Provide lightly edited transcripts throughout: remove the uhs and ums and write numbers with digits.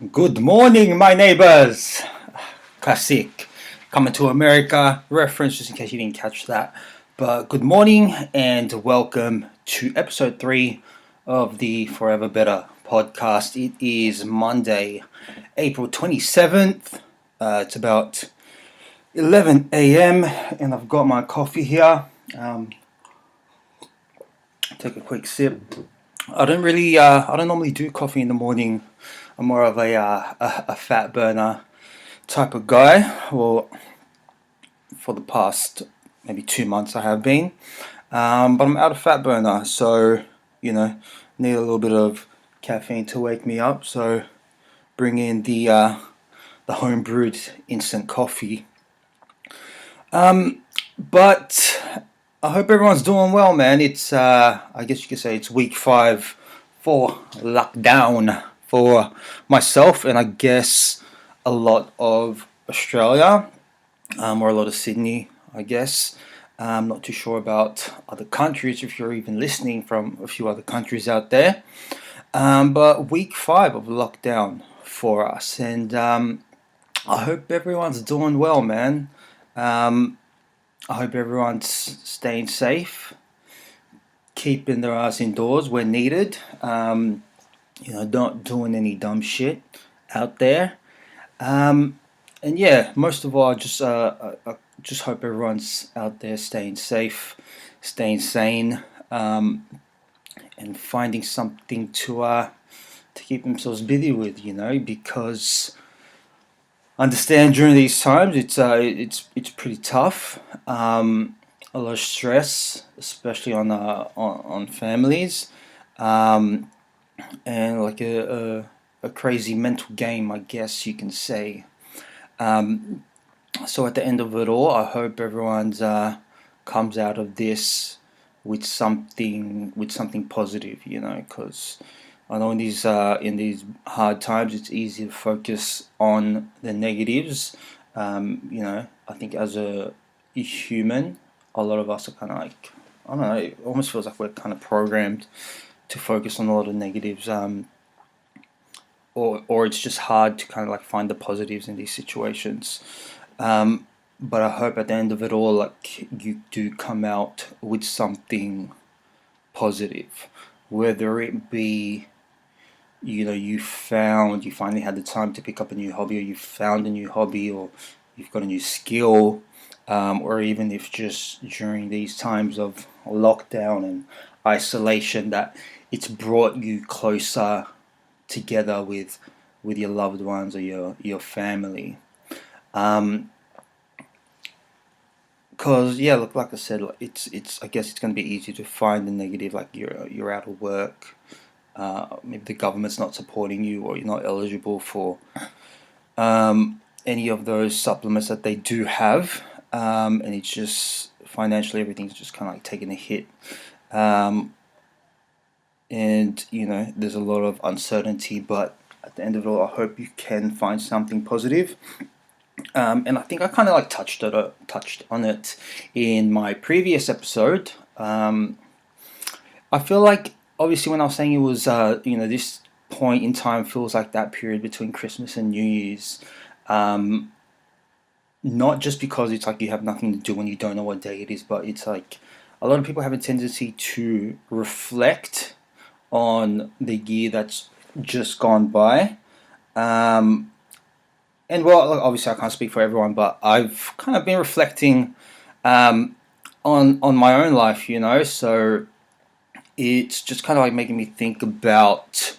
Good morning, my neighbors. Classic. Coming to America reference, just in case you didn't catch that. But good morning and welcome to episode 3 of the Forever Better podcast. It is Monday, April 27th. It's about 11 a.m. and I've got my coffee here. Take a quick sip. I don't normally do coffee in the morning. I'm more of a fat burner type of guy. Well, for the past maybe 2 months I have been, but I'm out of fat burner, so need a little bit of caffeine to wake me up. So bring in the home brewed instant coffee. But I hope everyone's doing well, man. It's I guess you could say it's week 5 for lockdown for myself, and I guess a lot of Australia, or a lot of Sydney, I guess. I'm not too sure about other countries, if you're even listening from a few other countries out there. But week 5 of lockdown for us, and I hope everyone's doing well, man. I hope everyone's staying safe, keeping their ass indoors when needed. Not doing any dumb shit out there. And yeah, most of all, I just hope everyone's out there staying safe, staying sane, and finding something to keep themselves busy with. Because understand during these times it's pretty tough. A lot of stress, especially on families, and like a crazy mental game, I guess you can say. So at the end of it all, I hope everyone's comes out of this with something positive, because I know in these hard times it's easy to focus on the negatives. I think as a human, a lot of us are kind of like, I don't know, it almost feels like we're kind of programmed to focus on a lot of negatives. Or it's just hard to kind of like find the positives in these situations. But I hope at the end of it all, like, you do come out with something positive, whether it be, you finally had the time to pick up a new hobby, or you found a new hobby, or you've got a new skill, or even if just during these times of lockdown and isolation that it's brought you closer together with your loved ones or your family. Because yeah, look, like I said, like, it's I guess it's going to be easy to find the negative, like you're out of work, maybe the government's not supporting you, or you're not eligible for any of those supplements that they do have, and it's just financially everything's just kind of like taking a hit. And there's a lot of uncertainty, but at the end of it all, I hope you can find something positive. And I think I kind of like touched on it in my previous episode. I feel like, obviously, when I was saying it was this point in time feels like that period between Christmas and New Year's. Not just because it's like you have nothing to do and you don't know what day it is, but it's like a lot of people have a tendency to reflect on the year that's just gone by. And well, obviously I can't speak for everyone, but I've kind of been reflecting on my own life, so it's just kind of like making me think about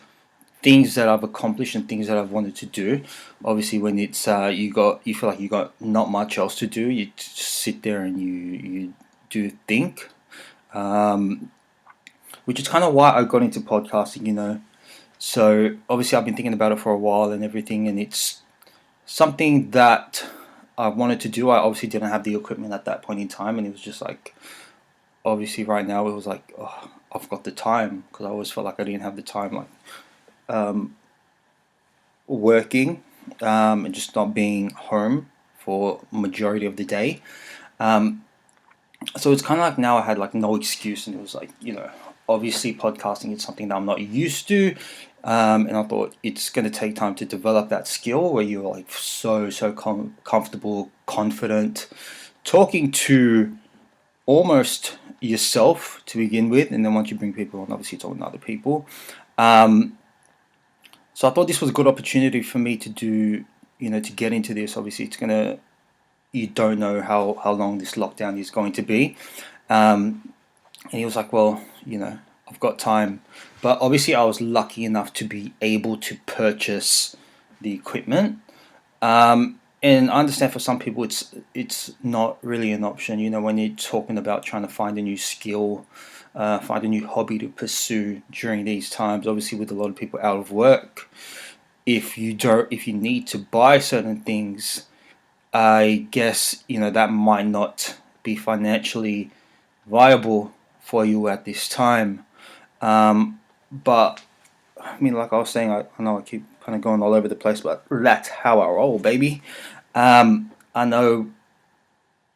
things that I've accomplished and things that I've wanted to do. Obviously, when it's you feel like you got not much else to do, you just sit there and you do think. Which is kind of why I got into podcasting. So obviously I've been thinking about it for a while and everything, and it's something that I wanted to do. I obviously didn't have the equipment at that point in time, and it was just like, obviously right now it was like, oh, I've got the time, because I always felt like I didn't have the time, like working, and just not being home for majority of the day. So it's kind of like now I had like no excuse, and it was like, obviously podcasting is something that I'm not used to. And I thought it's going to take time to develop that skill where you're like so comfortable, confident, talking to almost yourself to begin with, and then once you bring people on, obviously talking to other people. Um, so I thought this was a good opportunity for me to do, to get into this. Obviously, you don't know how long this lockdown is going to be. And he was like, well, I've got time. But obviously, I was lucky enough to be able to purchase the equipment. And I understand for some people it's not really an option. When you're talking about trying to find a new skill, find a new hobby to pursue during these times. Obviously, with a lot of people out of work, if you need to buy certain things, I guess that might not be financially viable for you at this time. But I mean, like I was saying, I know I keep kind of going all over the place, but that's how I roll, baby. I know,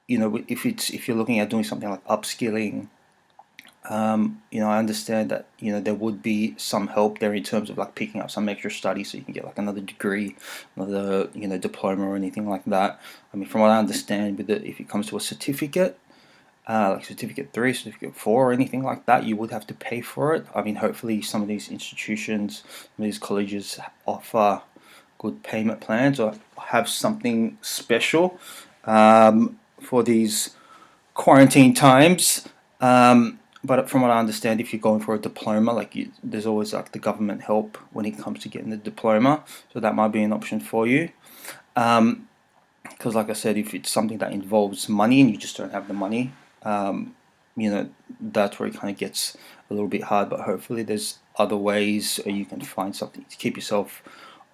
if you're looking at doing something like upskilling, I understand that there would be some help there in terms of like picking up some extra study so you can get like another degree, another diploma or anything like that. I mean, from what I understand, if it comes to a certificate, like certificate 3, certificate 4, or anything like that, you would have to pay for it. I mean, hopefully some of these institutions, some of these colleges offer good payment plans or have something special for these quarantine times. But from what I understand, if you're going for a diploma, there's always like the government help when it comes to getting the diploma, so that might be an option for you. Because like I said, if it's something that involves money and you just don't have the money, that's where it kind of gets a little bit hard. But hopefully there's other ways, or you can find something to keep yourself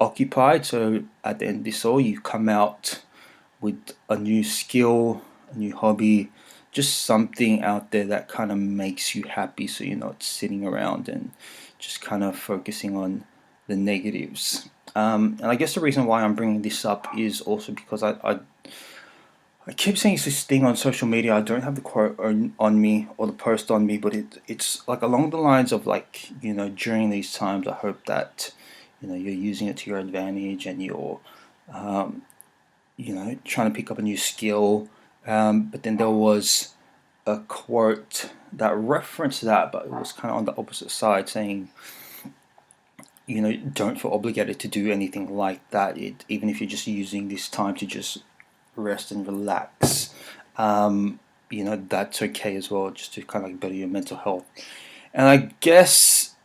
occupied, so at the end of this all, you come out with a new skill, a new hobby, just something out there that kind of makes you happy, so you're not sitting around and just kind of focusing on the negatives. And I guess the reason why I'm bringing this up is also because I keep seeing this thing on social media. I don't have the quote on me or the post on me, but it's like along the lines of like, during these times, I hope that you're using it to your advantage, and you're trying to pick up a new skill. But then there was a quote that referenced that, but it was kind of on the opposite side, saying, don't feel obligated to do anything like that. Even if you're just using this time to just rest and relax, that's okay as well, just to kind of like better your mental health. And I guess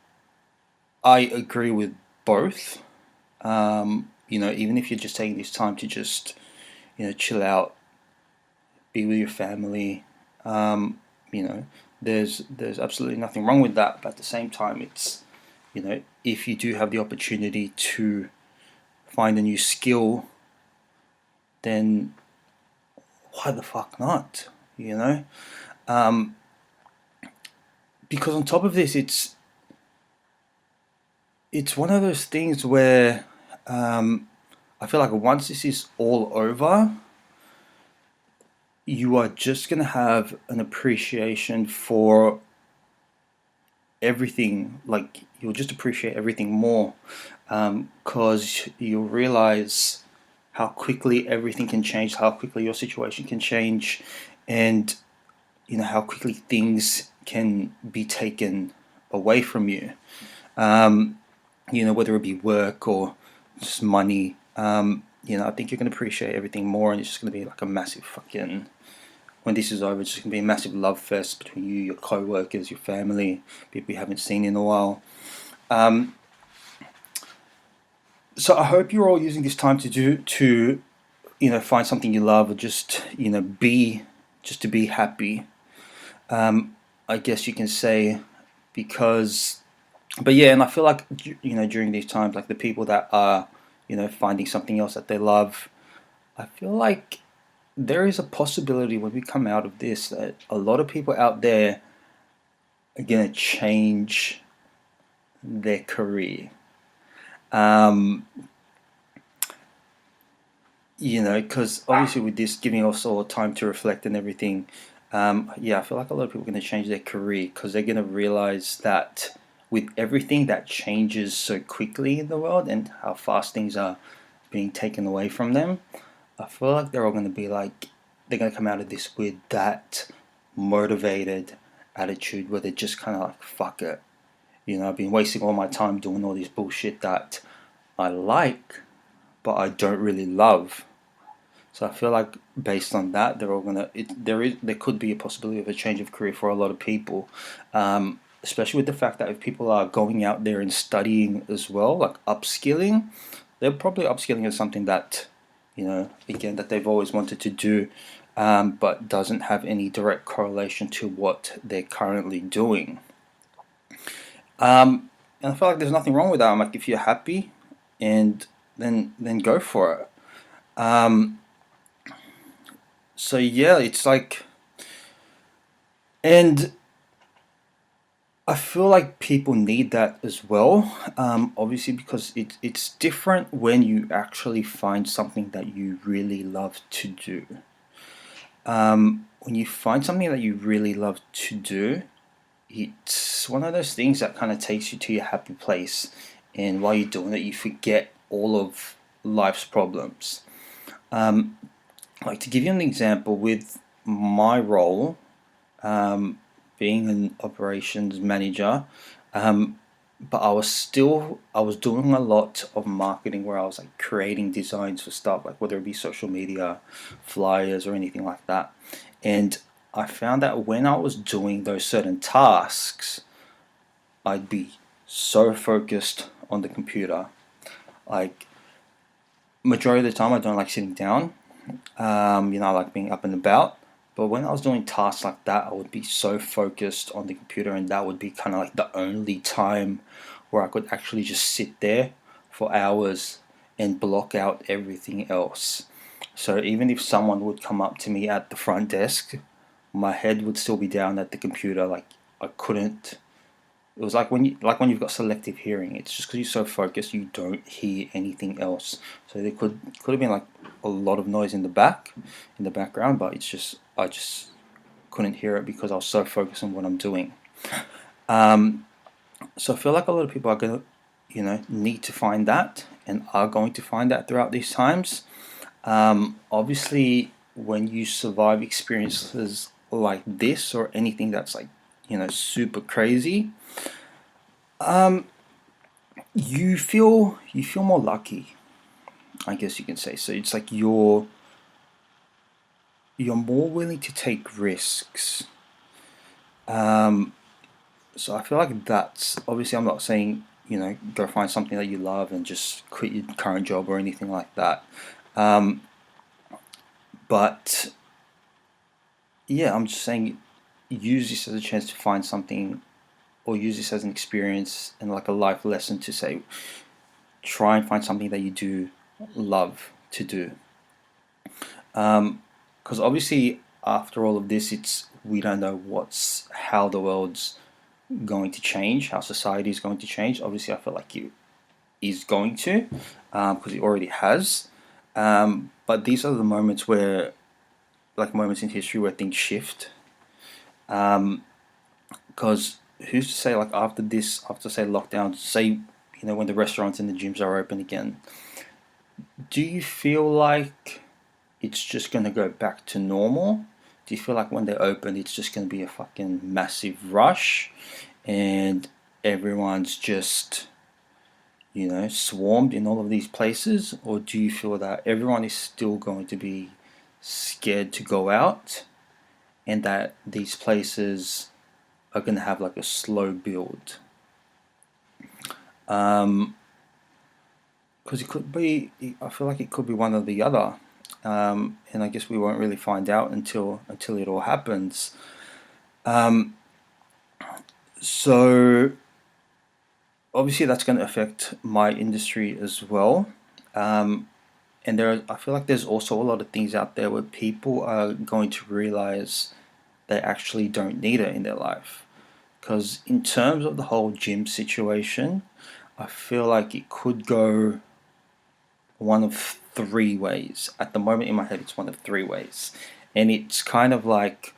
I agree with both. Even if you're just taking this time to just, chill out, be with your family, there's absolutely nothing wrong with that. But at the same time, it's, if you do have the opportunity to find a new skill, then why the fuck not? Because on top of this, it's one of those things where I feel like once this is all over, you are just gonna have an appreciation for everything. Like, you'll just appreciate everything more, because you'll realize how quickly everything can change, how quickly your situation can change, and how quickly things can be taken away from you. Whether it be work or just money. I think you're gonna appreciate everything more, and it's just gonna be like a massive fucking. When this is over, it's just gonna be a massive love fest between you, your co-workers, your family, people you haven't seen in a while. So I hope you're all using this time to find something you love, or just to be happy. I guess you can say, because, but yeah, and I feel like during these times, like the people that are finding something else that they love, I feel like there is a possibility when we come out of this that a lot of people out there are gonna change their career. Because obviously with this giving us all time to reflect and everything, Yeah, I feel like a lot of people are going to change their career because they're going to realize that with everything that changes so quickly in the world and how fast things are being taken away from them, I feel like they're all going to be like, they're going to come out of this with that motivated attitude where they're just kind of like, fuck it. I've been wasting all my time doing all this bullshit that I like, but I don't really love. So I feel like based on that, they're all gonna. There could be a possibility of a change of career for a lot of people, especially with the fact that if people are going out there and studying as well, like upskilling, they're probably upskilling as something that, again that they've always wanted to do, but doesn't have any direct correlation to what they're currently doing. And I feel like there's nothing wrong with that. I'm like, if you're happy, and then go for it. Um, so yeah, it's like, and I feel like people need that as well. Obviously, because it's different when you actually find something that you really love to do. When you find something that you really love to do, it's one of those things that kind of takes you to your happy place. And while you're doing it, you forget all of life's problems. Um, like to give you an example, with my role, um, being an operations manager, um, but I was doing a lot of marketing where I was like creating designs for stuff, like whether it be social media, flyers, or anything like that. And I found that when I was doing those certain tasks, I'd be so focused on the computer. Like majority of the time, I don't like sitting down. I like being up and about. But when I was doing tasks like that, I would be so focused on the computer, and that would be kind of like the only time where I could actually just sit there for hours and block out everything else. So even if someone would come up to me at the front desk, my head would still be down at the computer. Like I couldn't. It was like when you've got selective hearing. It's just because you're so focused, you don't hear anything else. So there could have been like a lot of noise in the background, but it's just I just couldn't hear it because I was so focused on what I'm doing. Um, so I feel like a lot of people are gonna, need to find that and are going to find that throughout these times. Obviously, when you survive experiences like this or anything that's like, super crazy, um, you feel more lucky, I guess you can say. So it's like you're more willing to take risks. Um, so I feel like that's obviously I'm not saying go find something that you love and just quit your current job or anything like that. Um, but yeah, I'm just saying use this as a chance to find something, or use this as an experience and like a life lesson to say try and find something that you do love to do. Because obviously after all of this, it's we don't know what's how the world's going to change, how society is going to change. Obviously, I feel like it is going to, because it already has. But these are the moments where, like moments in history where things shift. Because who's to say, like after this, after say lockdown, say when the restaurants and the gyms are open again, do you feel like it's just going to go back to normal? Do you feel like when they open, it's just going to be a fucking massive rush and everyone's just, swarmed in all of these places? Or do you feel that everyone is still going to be scared to go out and that these places are going to have like a slow build? Because it could be, I feel like it could be one or the other. And I guess we won't really find out until it all happens. Um, so obviously that's going to affect my industry as well. And I feel like there's also a lot of things out there where people are going to realize they actually don't need it in their life. Because in terms of the whole gym situation, I feel like it could go one of three ways. At the moment in my head, it's one of three ways. And it's kind of like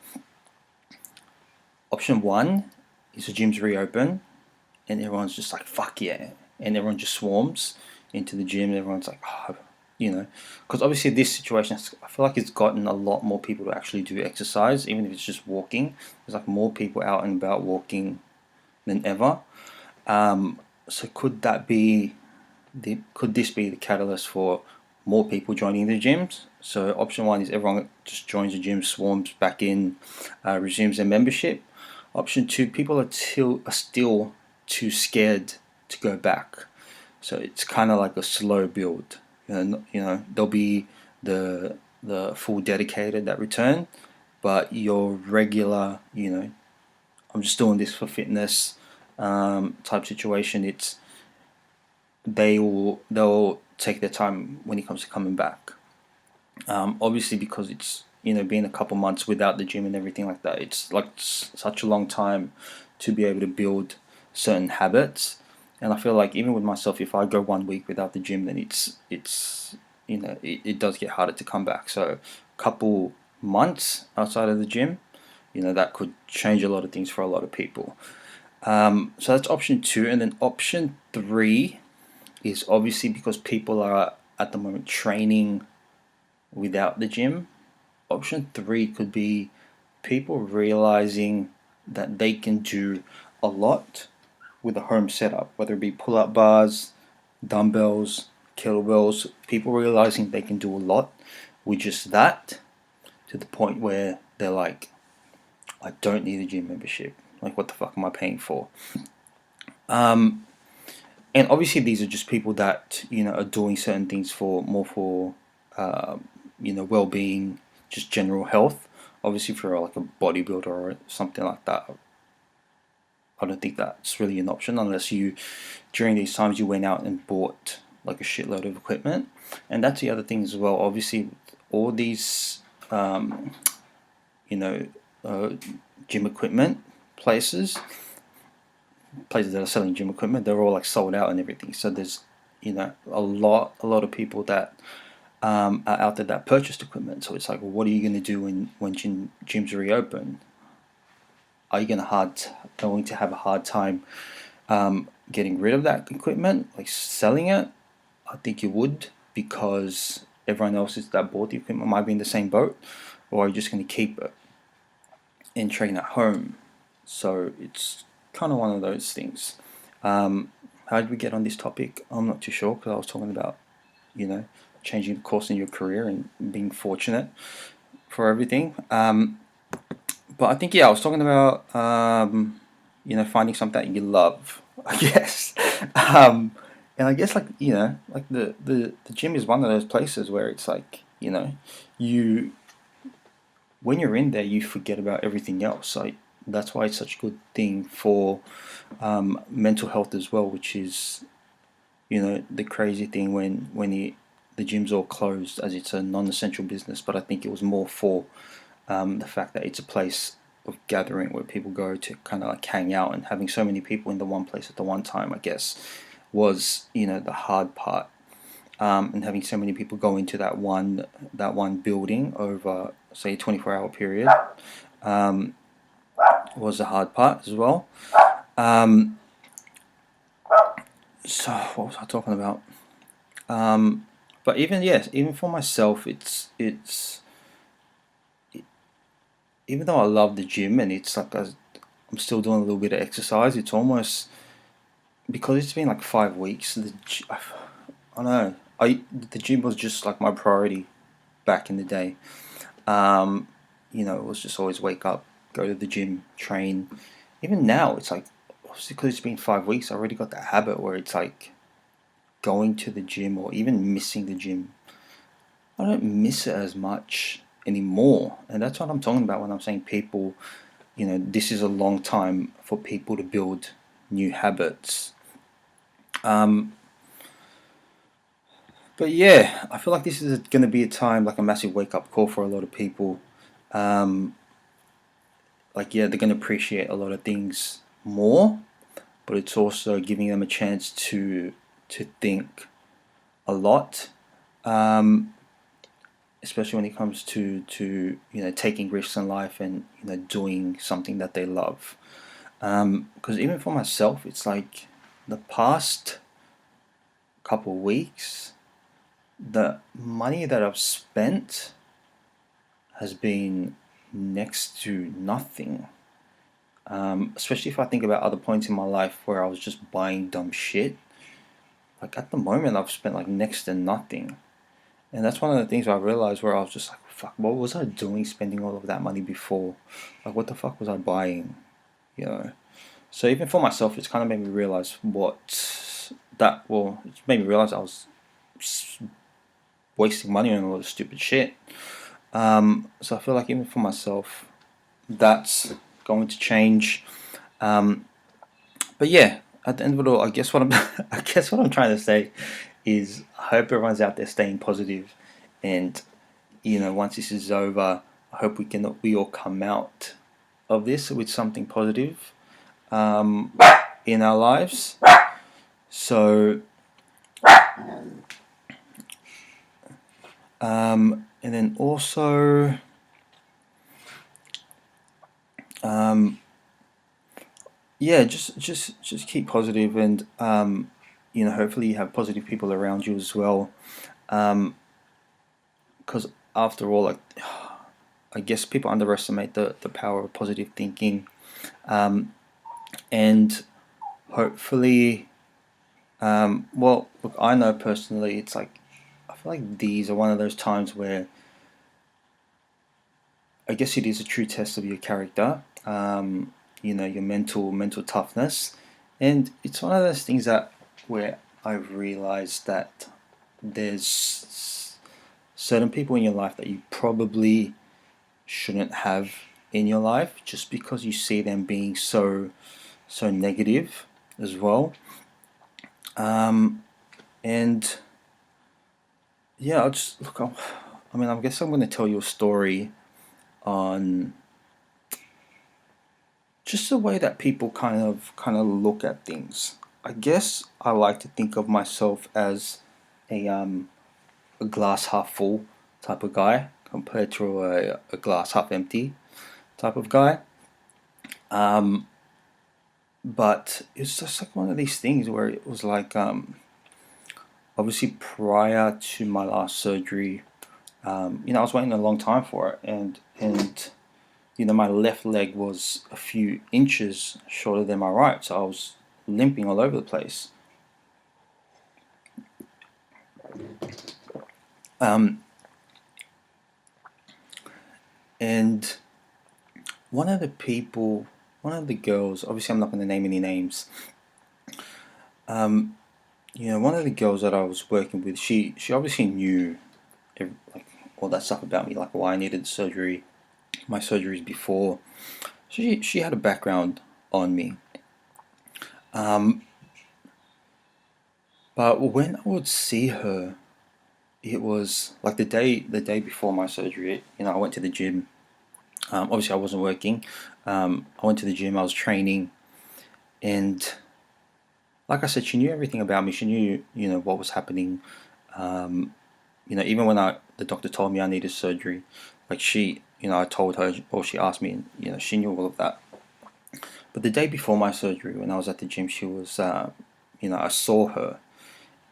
Option one is the gyms reopen and everyone's just like, fuck yeah. And everyone just swarms into the gym. Everyone's like, oh, because obviously this situation, I feel like it's gotten a lot more people to actually do exercise, even if it's just walking. There's like more people out and about walking than ever. So could this be the catalyst for more people joining the gyms? So option one is everyone just joins the gym, swarms back in, resumes their membership. Option two, people are still too scared to go back. So it's kind of like a slow build. There'll be the full dedicated that return, but your regular, I'm just doing this for fitness type situation. They'll take their time when it comes to coming back. Obviously, because it's been a couple months without the gym and everything like that. It's like such a long time to be able to build certain habits. And I feel like even with myself, if I go 1 week without the gym, then it does get harder to come back. So a couple months outside of the gym, that could change a lot of things for a lot of people. So that's option two, and then option three is obviously because people are at the moment training without the gym. Option three could be people realizing that they can do a lot with a home setup, whether it be pull-up bars, dumbbells, kettlebells. People realizing they can do a lot with just that, to the point where they're like, I don't need a gym membership. Like, what the fuck am I paying for? And obviously these are just people that are doing certain things for well-being, just general health. Obviously, for like a bodybuilder or something like that, I don't think that's really an option unless you, during these times, you went out and bought like a shitload of equipment. And that's the other thing as well. Obviously, all these, you know, gym equipment places that are selling gym equipment, they're all like sold out and everything. So there's, a lot of people that are out there that purchased equipment. So it's like, well, what are you going to do when gyms reopen? Are you going to have a hard time getting rid of that equipment, like selling it? I think you would, because everyone else that bought the equipment might be in the same boat, or are you just going to keep it and train at home? So it's kind of one of those things. How did we get on this topic? I'm not too sure, because I was talking about, changing the course in your career and being fortunate for everything. But I think, I was talking about, finding something that you love, I guess. And I guess, like, like the gym is one of those places where it's like, you, when you're in there, you forget about everything else. Like, that's why it's such a good thing for mental health as well, which is, the crazy thing when the gym's all closed, as it's a non-essential business. But I think it was more for the fact that it's a place of gathering where people go to kind of like hang out, and having so many people in the one place at the one time, I guess, was the hard part. And having so many people go into that one building over, say, a 24-hour period was the hard part as well. So what was I talking about? But even for myself, it's even though I love the gym and it's like I'm still doing a little bit of exercise, it's almost, because it's been like 5 weeks. I don't know. The gym was just like my priority back in the day. It was just always wake up, go to the gym, train. Even now, it's like, obviously because it's been 5 weeks, I already got that habit where it's like going to the gym or even missing the gym. I don't miss it as much anymore, and that's what I'm talking about when I'm saying people, this is a long time for people to build new habits. But yeah, I feel like this is going to be a time, like a massive wake-up call for a lot of people. They're going to appreciate a lot of things more, but it's also giving them a chance to think a lot. especially when it comes to taking risks in life and doing something that they love. Because even for myself, it's like the past couple weeks, the money that I've spent has been next to nothing. Especially if I think about other points in my life where I was just buying dumb shit. Like at the moment, I've spent like next to nothing. And that's one of the things I realized where I was just like, fuck, what was I doing spending all of that money before? Like, what the fuck was I buying? You know? So even for myself, it's kind of made me realize it made me realize I was wasting money on a lot of stupid shit. So I feel like even for myself, that's going to change. But yeah, at the end of it all, I guess what I'm, I guess what I'm trying to say is, I hope everyone's out there staying positive, and once this is over, I hope we all come out of this with something positive in our lives. So, and then also, yeah, just keep positive, and hopefully you have positive people around you as well. Because after all, like, I guess people underestimate the power of positive thinking, and hopefully, well, look, I know personally, it's like I feel like these are one of those times where I guess it is a true test of your character, your mental toughness, and it's one of those things that where I've realized that there's certain people in your life that you probably shouldn't have in your life just because you see them being so negative as well. And yeah, I'll just look. I mean, I guess I'm going to tell you a story on just the way that people kind of look at things. I guess I like to think of myself as a glass half full type of guy compared to a glass half empty type of guy. But it's just like one of these things where it was like obviously prior to my last surgery, I was waiting a long time for it, and my left leg was a few inches shorter than my right, so I was limping all over the place. And one of the girls, obviously I'm not going to name any names. One of the girls that I was working with, she obviously knew like all that stuff about me, like why I needed surgery, my surgeries before. She had a background on me. But when I would see her, it was like the day before my surgery. I went to the gym. Obviously, I wasn't working. I went to the gym. I was training, and like I said, she knew everything about me. She knew, what was happening. Even when the doctor told me I needed surgery, like I told her, or she asked me, and she knew all of that. But the day before my surgery, when I was at the gym, she was, I saw her,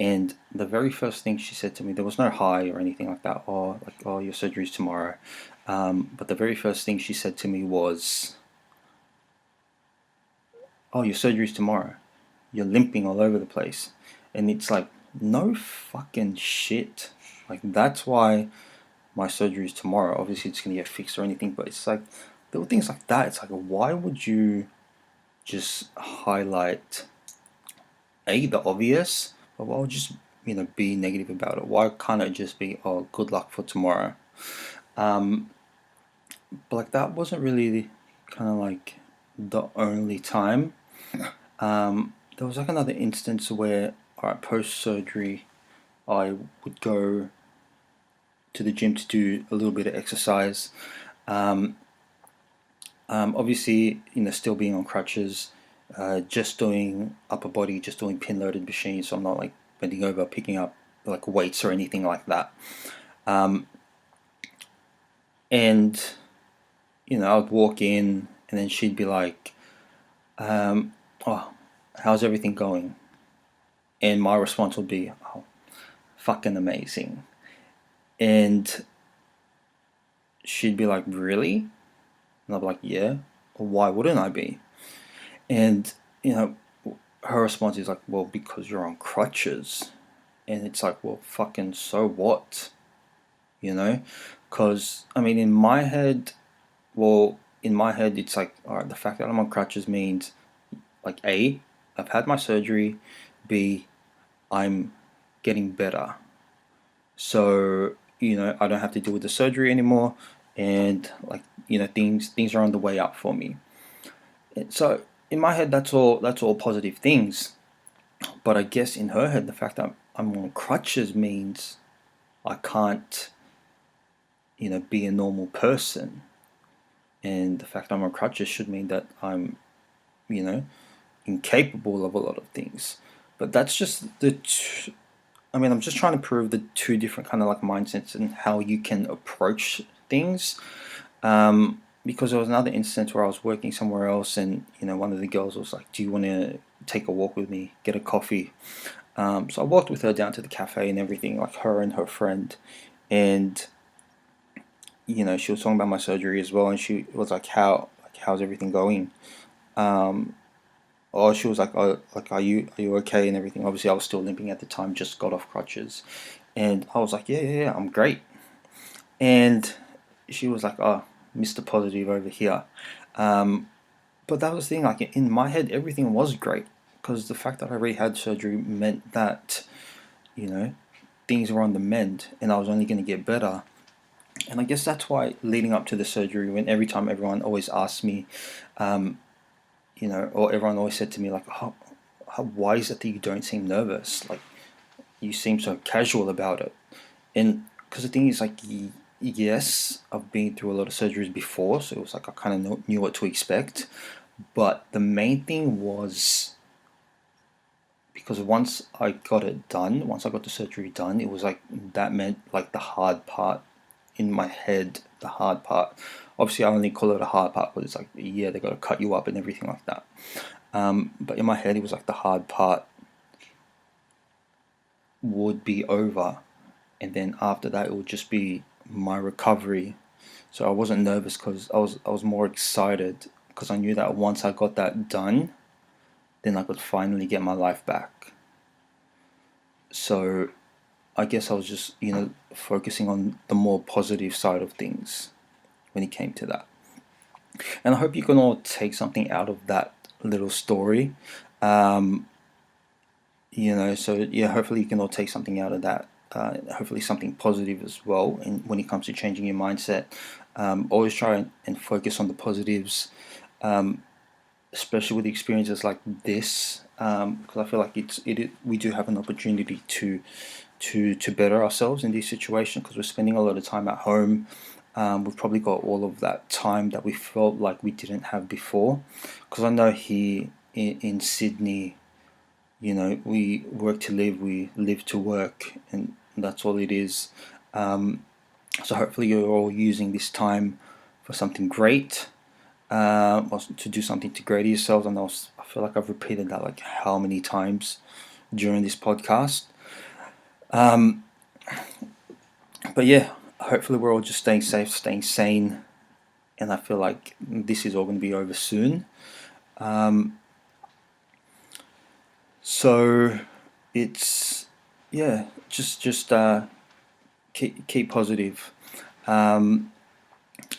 and the very first thing she said to me, there was no hi or anything like that, or like, oh, your surgery's tomorrow. But the very first thing she said to me was, oh, your surgery's tomorrow. You're limping all over the place. And it's like, no fucking shit. Like, that's why my surgery is tomorrow. Obviously, it's going to get fixed or anything, but it's like, little things like that. It's like, why would you just highlight the obvious, but why would just be negative about it? Why can't it just be, oh, good luck for tomorrow? But like that wasn't really kind of like the only time. There was like another instance where, alright, post surgery, I would go to the gym to do a little bit of exercise. Obviously, still being on crutches, just doing upper body, just doing pin loaded machines, so I'm not like bending over, picking up like weights or anything like that. And I'd walk in, and then she'd be like, "Oh, how's everything going?" And my response would be, "Oh, fucking amazing." And she'd be like, "Really?" And I'd be like, "Yeah. Why wouldn't I be?" And you know, her response is like, "Well, because you're on crutches." And it's like, well, fucking so what? You know? Because, I mean, in my head, it's like, all right, the fact that I'm on crutches means, like, A, I've had my surgery, B, I'm getting better. So, I don't have to deal with the surgery anymore, and, like, things are on the way up for me. So, in my head, that's all positive things. But I guess in her head, the fact that I'm on crutches means I can't, be a normal person. And the fact I'm on crutches should mean that I'm, you know, incapable of a lot of things. But that's just I mean, I'm just trying to prove the two different kind of like mindsets and how you can approach things. Because there was another instance where I was working somewhere else, and one of the girls was like, "Do you want to take a walk with me, get a coffee?" So I walked with her down to the cafe and everything, like her and her friend, and she was talking about my surgery as well, and she was like, how's everything going?" Or she was like, "Oh, like, are you okay and everything?" Obviously, I was still limping at the time, just got off crutches, and I was like, "Yeah, I'm great." And she was like, "Oh, Mr. Positive over here," um, but that was the thing. Like in my head, everything was great because the fact that I already had surgery meant that you know things were on the mend, and I was only going to get better. And I guess that's why leading up to the surgery, when every time everyone always asked me, um, or everyone always said to me like, why is it that you don't seem nervous? Like you seem so casual about it. And because the thing is like, yes, I've been through a lot of surgeries before, so it was like I kind of knew what to expect. But the main thing was because once I got it done, once I got the surgery done, it was like that meant like the hard part in my head, the hard part. Obviously, I only call it a hard part, but it's like, yeah, they got to cut you up and everything like that. But in my head, it was like the hard part would be over, and then after that, it would just be my recovery. So I wasn't nervous because I was more excited because I knew that once I got that done, then I could finally get my life back. So I guess I was just focusing on the more positive side of things when it came to that. And I hope you can all take something out of that little story. Um, so yeah, hopefully you can all take something out of that. Hopefully something positive as well. And when it comes to changing your mindset, always try and focus on the positives, especially with experiences like this, because I feel like we do have an opportunity to better ourselves in these situations because we're spending a lot of time at home. We've probably got all of that time that we felt like we didn't have before. Because I know here in Sydney, we work to live, we live to work, and that's all it is. So hopefully you're all using this time for something great, or to do something to greater yourselves. I feel like I've repeated that like how many times during this podcast. Um, but yeah, hopefully we're all just staying safe, staying sane, and I feel like this is all going to be over soon. Um, so it's yeah, just keep positive. Um,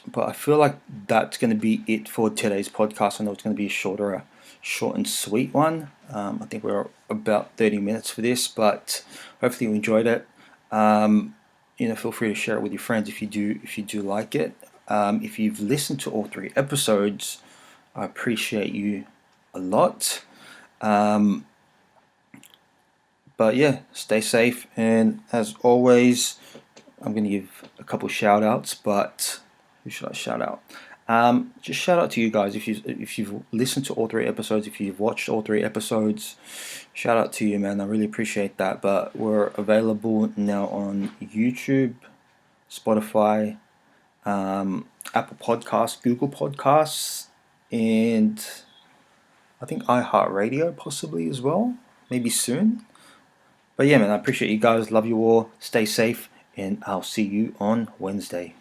but I feel like that's going to be it for today's podcast. I know it's going to be a short and sweet one. I think we're about 30 minutes for this, but hopefully you enjoyed it. Feel free to share it with your friends if you do like it. If you've listened to all 3 episodes, I appreciate you a lot. But yeah, stay safe, and as always, I'm going to give a couple shout outs, but who should I shout out? Just shout out to you guys if you've listened to all 3 episodes, if you've watched all 3 episodes. Shout out to you, man. I really appreciate that. But we're available now on YouTube, Spotify, Apple Podcasts, Google Podcasts, and I think iHeartRadio possibly as well. Maybe soon. But yeah, man, I appreciate you guys. Love you all. Stay safe, and I'll see you on Wednesday.